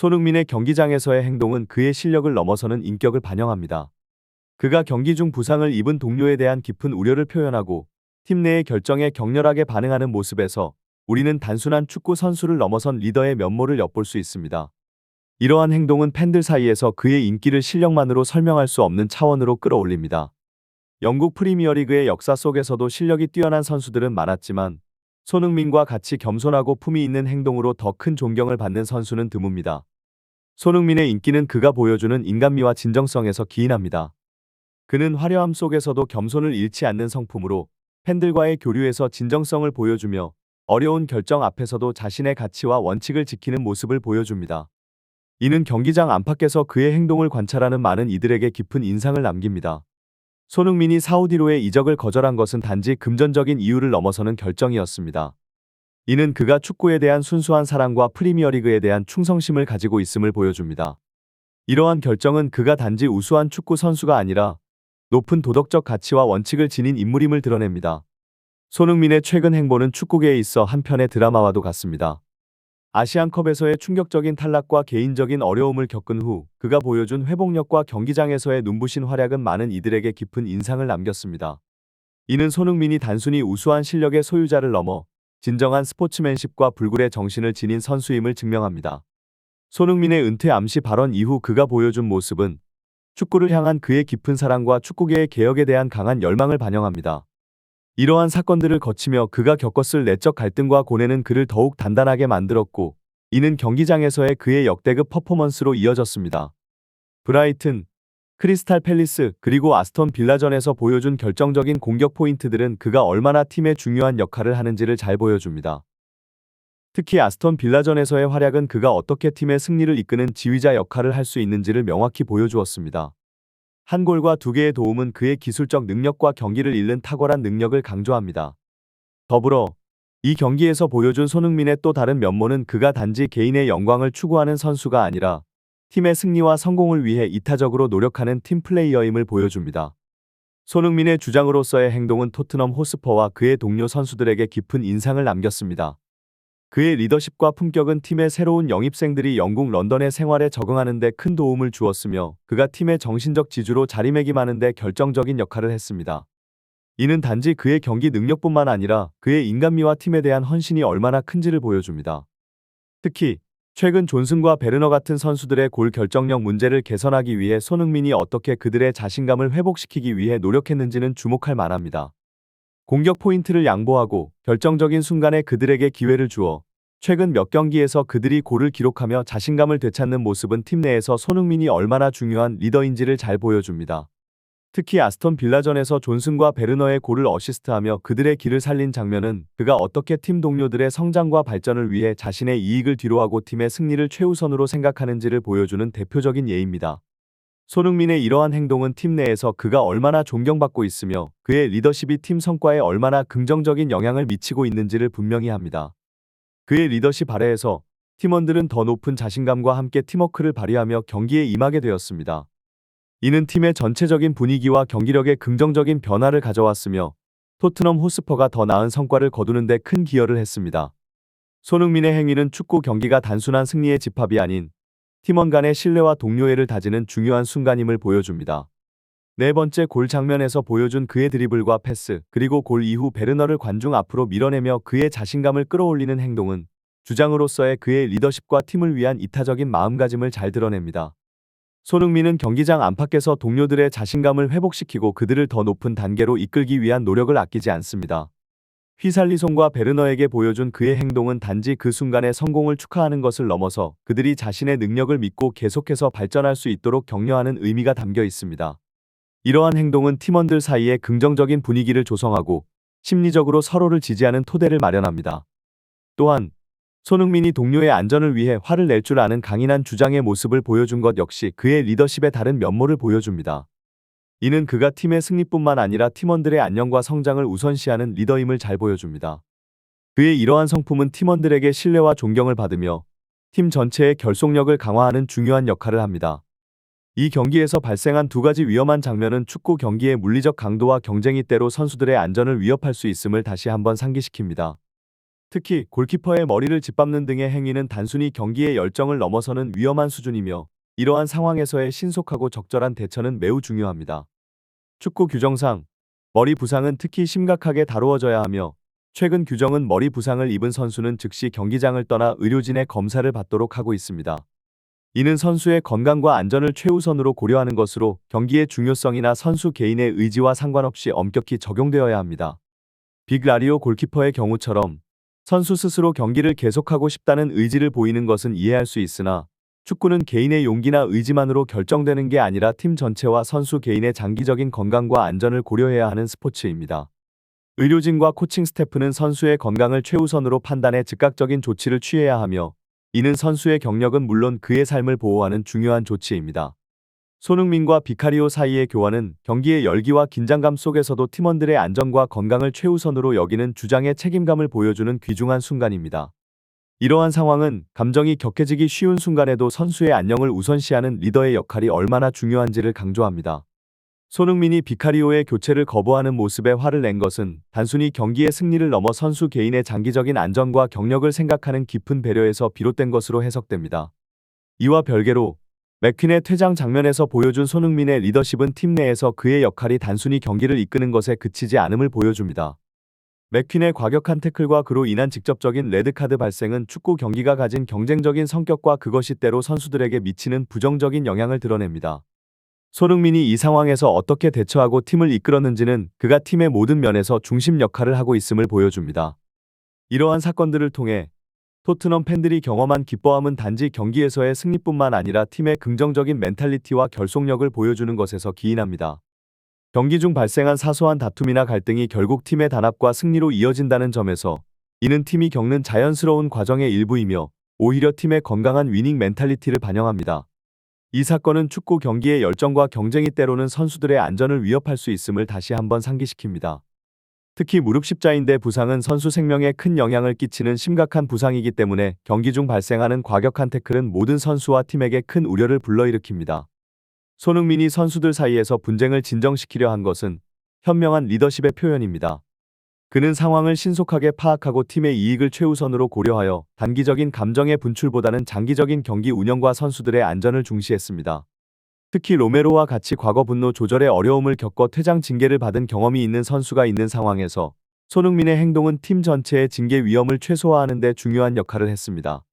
손흥민의 경기장에서의 행동은 그의 실력을 넘어서는 인격을 반영합니다. 그가 경기 중 부상을 입은 동료에 대한 깊은 우려를 표현하고 팀 내의 결정에 격렬하게 반응하는 모습에서 우리는 단순한 축구 선수를 넘어선 리더의 면모를 엿볼 수 있습니다. 이러한 행동은 팬들 사이에서 그의 인기를 실력만으로 설명할 수 없는 차원으로 끌어올립니다. 영국 프리미어리그의 역사 속에서도 실력이 뛰어난 선수들은 많았지만 손흥민과 같이 겸손하고 품위 있는 행동으로 더 큰 존경을 받는 선수는 드뭅니다. 손흥민의 인기는 그가 보여주는 인간미와 진정성에서 기인합니다. 그는 화려함 속에서도 겸손을 잃지 않는 성품으로 팬들과의 교류에서 진정성을 보여주며 어려운 결정 앞에서도 자신의 가치와 원칙을 지키는 모습을 보여줍니다. 이는 경기장 안팎에서 그의 행동을 관찰하는 많은 이들에게 깊은 인상을 남깁니다. 손흥민이 사우디로의 이적을 거절한 것은 단지 금전적인 이유를 넘어서는 결정이었습니다. 이는 그가 축구에 대한 순수한 사랑과 프리미어리그에 대한 충성심을 가지고 있음을 보여줍니다. 이러한 결정은 그가 단지 우수한 축구 선수가 아니라 높은 도덕적 가치와 원칙을 지닌 인물임을 드러냅니다. 손흥민의 최근 행보는 축구계에 있어 한편의 드라마와도 같습니다. 아시안컵에서의 충격적인 탈락과 개인적인 어려움을 겪은 후 그가 보여준 회복력과 경기장에서의 눈부신 활약은 많은 이들에게 깊은 인상을 남겼습니다. 이는 손흥민이 단순히 우수한 실력의 소유자를 넘어 진정한 스포츠맨십과 불굴의 정신을 지닌 선수임을 증명합니다. 손흥민의 은퇴 암시 발언 이후 그가 보여준 모습은 축구를 향한 그의 깊은 사랑과 축구계의 개혁에 대한 강한 열망을 반영합니다. 이러한 사건들을 거치며 그가 겪었을 내적 갈등과 고뇌는 그를 더욱 단단하게 만들었고, 이는 경기장에서의 그의 역대급 퍼포먼스로 이어졌습니다. 브라이튼, 크리스탈 팰리스, 그리고 아스톤 빌라전에서 보여준 결정적인 공격 포인트들은 그가 얼마나 팀에 중요한 역할을 하는지를 잘 보여줍니다. 특히 아스톤 빌라전에서의 활약은 그가 어떻게 팀의 승리를 이끄는 지휘자 역할을 할 수 있는지를 명확히 보여주었습니다. 한 골과 두 개의 도움은 그의 기술적 능력과 경기를 읽는 탁월한 능력을 강조합니다. 더불어 이 경기에서 보여준 손흥민의 또 다른 면모는 그가 단지 개인의 영광을 추구하는 선수가 아니라 팀의 승리와 성공을 위해 이타적으로 노력하는 팀 플레이어임을 보여줍니다. 손흥민의 주장으로서의 행동은 토트넘 호스퍼와 그의 동료 선수들에게 깊은 인상을 남겼습니다. 그의 리더십과 품격은 팀의 새로운 영입생들이 영국 런던의 생활에 적응하는 데 큰 도움을 주었으며 그가 팀의 정신적 지주로 자리매김하는 데 결정적인 역할을 했습니다. 이는 단지 그의 경기 능력뿐만 아니라 그의 인간미와 팀에 대한 헌신이 얼마나 큰지를 보여줍니다. 특히 최근 존슨과 베르너 같은 선수들의 골 결정력 문제를 개선하기 위해 손흥민이 어떻게 그들의 자신감을 회복시키기 위해 노력했는지는 주목할 만합니다. 공격 포인트를 양보하고 결정적인 순간에 그들에게 기회를 주어 최근 몇 경기에서 그들이 골을 기록하며 자신감을 되찾는 모습은 팀 내에서 손흥민이 얼마나 중요한 리더인지를 잘 보여줍니다. 특히 아스톤 빌라전에서 존슨과 베르너의 골을 어시스트하며 그들의 길을 살린 장면은 그가 어떻게 팀 동료들의 성장과 발전을 위해 자신의 이익을 뒤로하고 팀의 승리를 최우선으로 생각하는지를 보여주는 대표적인 예입니다. 손흥민의 이러한 행동은 팀 내에서 그가 얼마나 존경받고 있으며 그의 리더십이 팀 성과에 얼마나 긍정적인 영향을 미치고 있는지를 분명히 합니다. 그의 리더십 아래에서 팀원들은 더 높은 자신감과 함께 팀워크를 발휘하며 경기에 임하게 되었습니다. 이는 팀의 전체적인 분위기와 경기력에 긍정적인 변화를 가져왔으며 토트넘 호스퍼가 더 나은 성과를 거두는 데 큰 기여를 했습니다. 손흥민의 행위는 축구 경기가 단순한 승리의 집합이 아닌 팀원 간의 신뢰와 동료애를 다지는 중요한 순간임을 보여줍니다. 네 번째 골 장면에서 보여준 그의 드리블과 패스, 그리고 골 이후 베르너를 관중 앞으로 밀어내며 그의 자신감을 끌어올리는 행동은 주장으로서의 그의 리더십과 팀을 위한 이타적인 마음가짐을 잘 드러냅니다. 손흥민은 경기장 안팎에서 동료들의 자신감을 회복시키고 그들을 더 높은 단계로 이끌기 위한 노력을 아끼지 않습니다. 휘살리송과 베르너에게 보여준 그의 행동은 단지 그 순간의 성공을 축하하는 것을 넘어서 그들이 자신의 능력을 믿고 계속해서 발전할 수 있도록 격려하는 의미가 담겨 있습니다. 이러한 행동은 팀원들 사이에 긍정적인 분위기를 조성하고 심리적으로 서로를 지지하는 토대를 마련합니다. 또한 손흥민이 동료의 안전을 위해 화를 낼 줄 아는 강인한 주장의 모습을 보여준 것 역시 그의 리더십의 다른 면모를 보여줍니다. 이는 그가 팀의 승리뿐만 아니라 팀원들의 안녕과 성장을 우선시하는 리더임을 잘 보여줍니다. 그의 이러한 성품은 팀원들에게 신뢰와 존경을 받으며 팀 전체의 결속력을 강화하는 중요한 역할을 합니다. 이 경기에서 발생한 두 가지 위험한 장면은 축구 경기의 물리적 강도와 경쟁이 때로 선수들의 안전을 위협할 수 있음을 다시 한번 상기시킵니다. 특히 골키퍼의 머리를 짓밟는 등의 행위는 단순히 경기의 열정을 넘어서는 위험한 수준이며 이러한 상황에서의 신속하고 적절한 대처는 매우 중요합니다. 축구 규정상 머리 부상은 특히 심각하게 다루어져야 하며 최근 규정은 머리 부상을 입은 선수는 즉시 경기장을 떠나 의료진의 검사를 받도록 하고 있습니다. 이는 선수의 건강과 안전을 최우선으로 고려하는 것으로 경기의 중요성이나 선수 개인의 의지와 상관없이 엄격히 적용되어야 합니다. 빅라리오 골키퍼의 경우처럼 선수 스스로 경기를 계속하고 싶다는 의지를 보이는 것은 이해할 수 있으나 축구는 개인의 용기나 의지만으로 결정되는 게 아니라 팀 전체와 선수 개인의 장기적인 건강과 안전을 고려해야 하는 스포츠입니다. 의료진과 코칭 스태프는 선수의 건강을 최우선으로 판단해 즉각적인 조치를 취해야 하며 이는 선수의 경력은 물론 그의 삶을 보호하는 중요한 조치입니다. 손흥민과 비카리오 사이의 교환은 경기의 열기와 긴장감 속에서도 팀원들의 안전과 건강을 최우선으로 여기는 주장의 책임감을 보여주는 귀중한 순간입니다. 이러한 상황은 감정이 격해지기 쉬운 순간에도 선수의 안녕을 우선시하는 리더의 역할이 얼마나 중요한지를 강조합니다. 손흥민이 비카리오의 교체를 거부하는 모습에 화를 낸 것은 단순히 경기의 승리를 넘어 선수 개인의 장기적인 안전과 경력을 생각하는 깊은 배려에서 비롯된 것으로 해석됩니다. 이와 별개로 맥퀸의 퇴장 장면에서 보여준 손흥민의 리더십은 팀 내에서 그의 역할이 단순히 경기를 이끄는 것에 그치지 않음을 보여줍니다. 맥퀸의 과격한 태클과 그로 인한 직접적인 레드카드 발생은 축구 경기가 가진 경쟁적인 성격과 그것이 때로 선수들에게 미치는 부정적인 영향을 드러냅니다. 손흥민이 이 상황에서 어떻게 대처하고 팀을 이끌었는지는 그가 팀의 모든 면에서 중심 역할을 하고 있음을 보여줍니다. 이러한 사건들을 통해 토트넘 팬들이 경험한 기뻐함은 단지 경기에서의 승리뿐만 아니라 팀의 긍정적인 멘탈리티와 결속력을 보여주는 것에서 기인합니다. 경기 중 발생한 사소한 다툼이나 갈등이 결국 팀의 단합과 승리로 이어진다는 점에서 이는 팀이 겪는 자연스러운 과정의 일부이며 오히려 팀의 건강한 위닝 멘탈리티를 반영합니다. 이 사건은 축구 경기의 열정과 경쟁이 때로는 선수들의 안전을 위협할 수 있음을 다시 한번 상기시킵니다. 특히 무릎 십자인대 부상은 선수 생명에 큰 영향을 끼치는 심각한 부상이기 때문에 경기 중 발생하는 과격한 태클은 모든 선수와 팀에게 큰 우려를 불러일으킵니다. 손흥민이 선수들 사이에서 분쟁을 진정시키려 한 것은 현명한 리더십의 표현입니다. 그는 상황을 신속하게 파악하고 팀의 이익을 최우선으로 고려하여 단기적인 감정의 분출보다는 장기적인 경기 운영과 선수들의 안전을 중시했습니다. 특히 로메로와 같이 과거 분노 조절에 어려움을 겪어 퇴장 징계를 받은 경험이 있는 선수가 있는 상황에서 손흥민의 행동은 팀 전체의 징계 위험을 최소화하는 데 중요한 역할을 했습니다.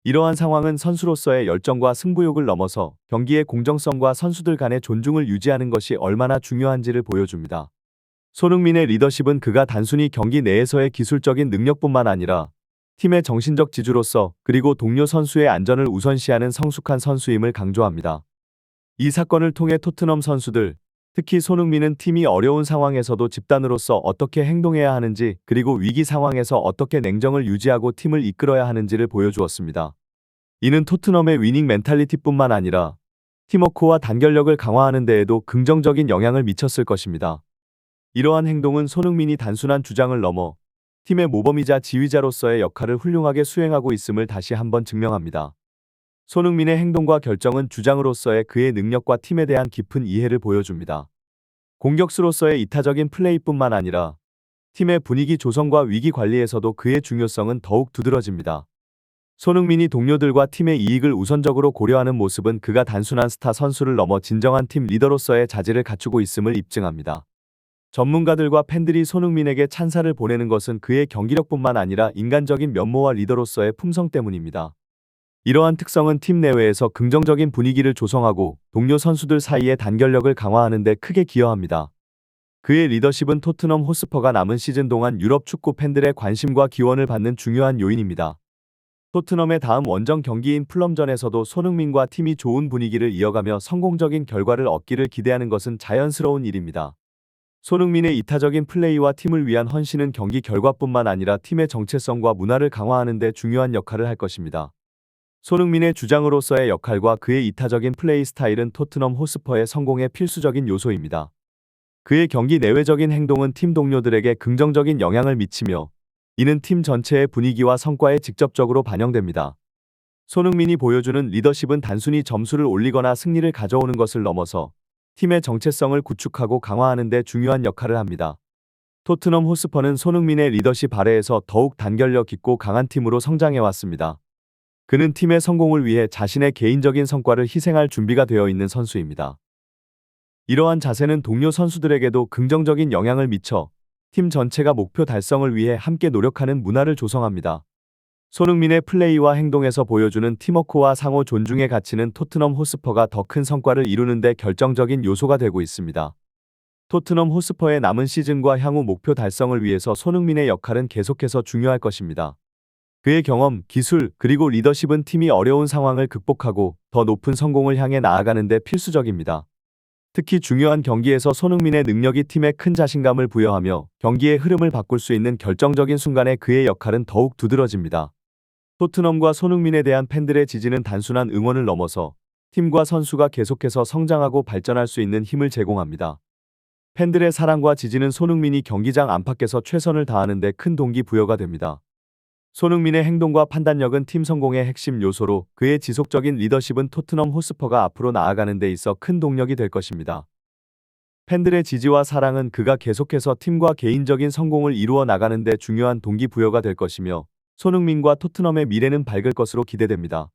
이러한 상황은 선수로서의 열정과 승부욕을 넘어서 경기의 공정성과 선수들 간의 존중을 유지하는 것이 얼마나 중요한지를 보여줍니다. 손흥민의 리더십은 그가 단순히 경기 내에서의 기술적인 능력뿐만 아니라 팀의 정신적 지주로서 그리고 동료 선수의 안전을 우선시하는 성숙한 선수임을 강조합니다. 이 사건을 통해 토트넘 선수들, 특히 손흥민은 팀이 어려운 상황에서도 집단으로서 어떻게 행동해야 하는지 그리고 위기 상황에서 어떻게 냉정을 유지하고 팀을 이끌어야 하는지를 보여주었습니다. 이는 토트넘의 위닝 멘탈리티뿐만 아니라 팀워크와 단결력을 강화하는 데에도 긍정적인 영향을 미쳤을 것입니다. 이러한 행동은 손흥민이 단순한 주장을 넘어 팀의 모범이자 지휘자로서의 역할을 훌륭하게 수행하고 있음을 다시 한번 증명합니다. 손흥민의 행동과 결정은 주장으로서의 그의 능력과 팀에 대한 깊은 이해를 보여줍니다. 공격수로서의 이타적인 플레이뿐만 아니라 팀의 분위기 조성과 위기 관리에서도 그의 중요성은 더욱 두드러집니다. 손흥민이 동료들과 팀의 이익을 우선적으로 고려하는 모습은 그가 단순한 스타 선수를 넘어 진정한 팀 리더로서의 자질을 갖추고 있음을 입증합니다. 전문가들과 팬들이 손흥민에게 찬사를 보내는 것은 그의 경기력뿐만 아니라 인간적인 면모와 리더로서의 품성 때문입니다. 이러한 특성은 팀 내외에서 긍정적인 분위기를 조성하고 동료 선수들 사이의 단결력을 강화하는 데 크게 기여합니다. 그의 리더십은 토트넘 호스퍼가 남은 시즌 동안 유럽 축구 팬들의 관심과 기원을 받는 중요한 요인입니다. 토트넘의 다음 원정 경기인 풀럼전에서도 손흥민과 팀이 좋은 분위기를 이어가며 성공적인 결과를 얻기를 기대하는 것은 자연스러운 일입니다. 손흥민의 이타적인 플레이와 팀을 위한 헌신은 경기 결과뿐만 아니라 팀의 정체성과 문화를 강화하는 데 중요한 역할을 할 것입니다. 손흥민의 주장으로서의 역할과 그의 이타적인 플레이 스타일은 토트넘 호스퍼의 성공의 필수적인 요소입니다. 그의 경기 내외적인 행동은 팀 동료들에게 긍정적인 영향을 미치며 이는 팀 전체의 분위기와 성과에 직접적으로 반영됩니다. 손흥민이 보여주는 리더십은 단순히 점수를 올리거나 승리를 가져오는 것을 넘어서 팀의 정체성을 구축하고 강화하는 데 중요한 역할을 합니다. 토트넘 호스퍼는 손흥민의 리더십 아래에서 더욱 단결력 있고 강한 팀으로 성장해왔습니다. 그는 팀의 성공을 위해 자신의 개인적인 성과를 희생할 준비가 되어 있는 선수입니다. 이러한 자세는 동료 선수들에게도 긍정적인 영향을 미쳐 팀 전체가 목표 달성을 위해 함께 노력하는 문화를 조성합니다. 손흥민의 플레이와 행동에서 보여주는 팀워크와 상호 존중의 가치는 토트넘 호스퍼가 더 큰 성과를 이루는 데 결정적인 요소가 되고 있습니다. 토트넘 호스퍼의 남은 시즌과 향후 목표 달성을 위해서 손흥민의 역할은 계속해서 중요할 것입니다. 그의 경험, 기술, 그리고 리더십은 팀이 어려운 상황을 극복하고 더 높은 성공을 향해 나아가는 데 필수적입니다. 특히 중요한 경기에서 손흥민의 능력이 팀에 큰 자신감을 부여하며 경기의 흐름을 바꿀 수 있는 결정적인 순간에 그의 역할은 더욱 두드러집니다. 토트넘과 손흥민에 대한 팬들의 지지는 단순한 응원을 넘어서 팀과 선수가 계속해서 성장하고 발전할 수 있는 힘을 제공합니다. 팬들의 사랑과 지지는 손흥민이 경기장 안팎에서 최선을 다하는 데 큰 동기부여가 됩니다. 손흥민의 행동과 판단력은 팀 성공의 핵심 요소로 그의 지속적인 리더십은 토트넘 호스퍼가 앞으로 나아가는 데 있어 큰 동력이 될 것입니다. 팬들의 지지와 사랑은 그가 계속해서 팀과 개인적인 성공을 이루어 나가는 데 중요한 동기부여가 될 것이며 손흥민과 토트넘의 미래는 밝을 것으로 기대됩니다.